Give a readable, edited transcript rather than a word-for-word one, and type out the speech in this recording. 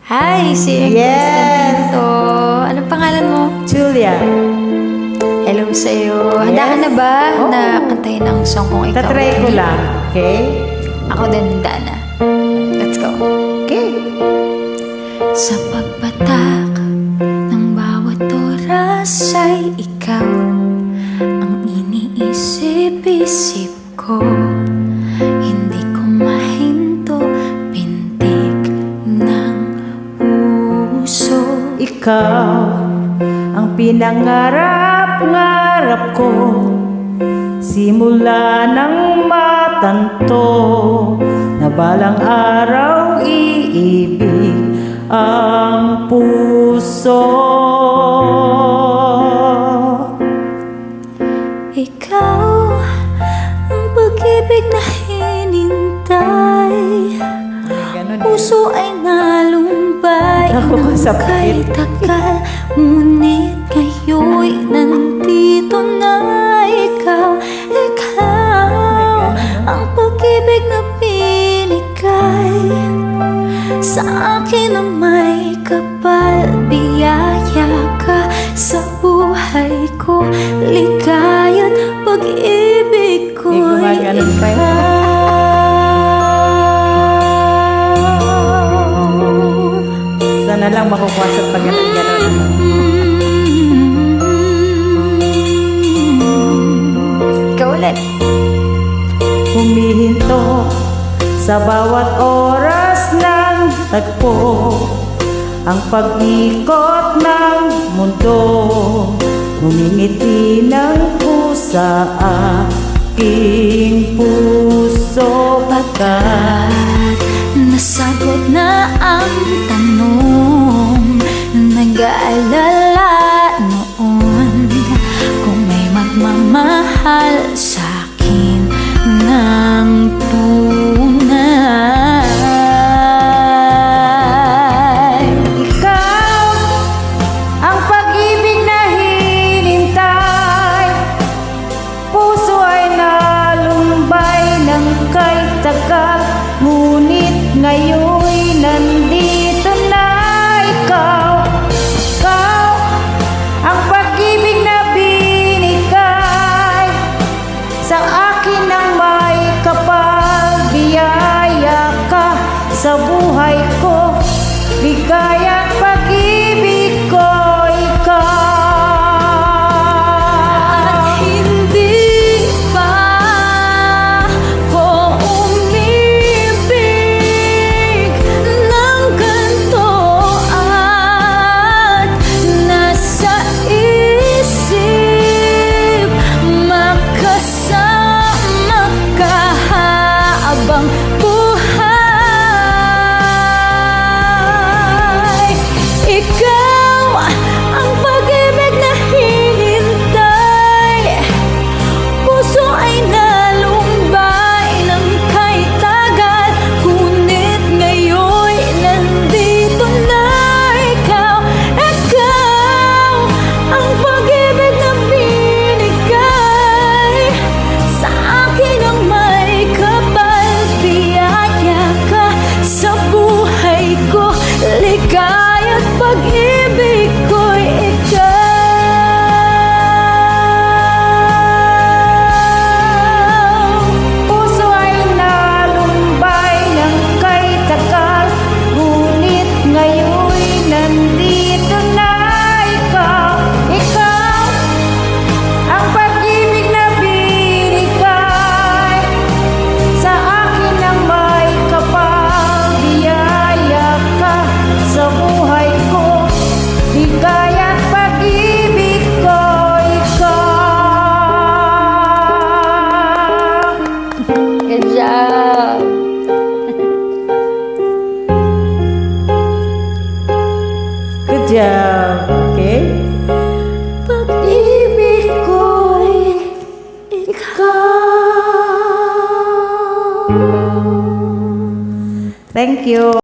Hi, si Yes. Constantino. Anong pangalan mo? Julia. Hello sa'yo. Handa ka Yes. na ba Oo. na kantahin ang song kong ikaw? Tatry ko lang. Okay? Ako din handa na. Let's go. Okay. Sa pagpatak ng bawat oras ay ikaw ang iniisip-isip ko. Hindi ko mahinto pintig ng puso. Ikaw ang pinangarap-ngarap ko, simula ng matanto na balang araw iibig ang puso. Ikaw ang pag-ibig na hinintay, Ganun puso ay nalumbay Ako ng sa kay pit. tagal. Ngunit ngayon'y nandito na ikaw. Ikaw ang pag-ibig na binigay sa akin ang may kapal. Biyaya ka sa buhay ko, ligaya't pag-ibig ko'y gumaganon pa yun. ikaw. Sana lang makukuha sa pag-ganon. Ikaw ulit. Humihinto sa bawat oras ng tagpo, ang pag-ikot ng mundo, humingiti ng pusa aking puso. Pagkat nasagot na ang tanong, nag-aalala noon kung may magmamahal sa akin ng tunay. Ikaw ang pag-ibig na hinintay, puso ay nalumbay ng kay tagal. Ngunit ngayon'y nandito na ikaw. Ikaw ang pag-ibig na binigay sa akin ng may kapal. Biyaya ka sa buhay ko, ligaya't pag-ibig ko ikaw. Hindi pa ko umibig ng ganito at nasa isip makasama ka habang buhay. Ikaw ang pag-ibig na hinintay, puso ay nalumbay ng kay tagal. Ngunit ngayon'y nandito na ikaw. Ikaw ang pag-ibig na binigay sa akin ang may kapal. Biyaya ka sa buhay ko, ligaya't pag-ibig ko'y ikaw. Puso ay nalumbay ng kay tagal, ngunit ngayon'y nandito na ikaw. Ikaw ang pag-ibig na binigay sa akin ng may kapal. Biyaya ka sa buhay ko, ligaya't pag-ibig ko ikaw. Good job! Good job. Okay? Pag-ibig ko'y ikaw. Thank you.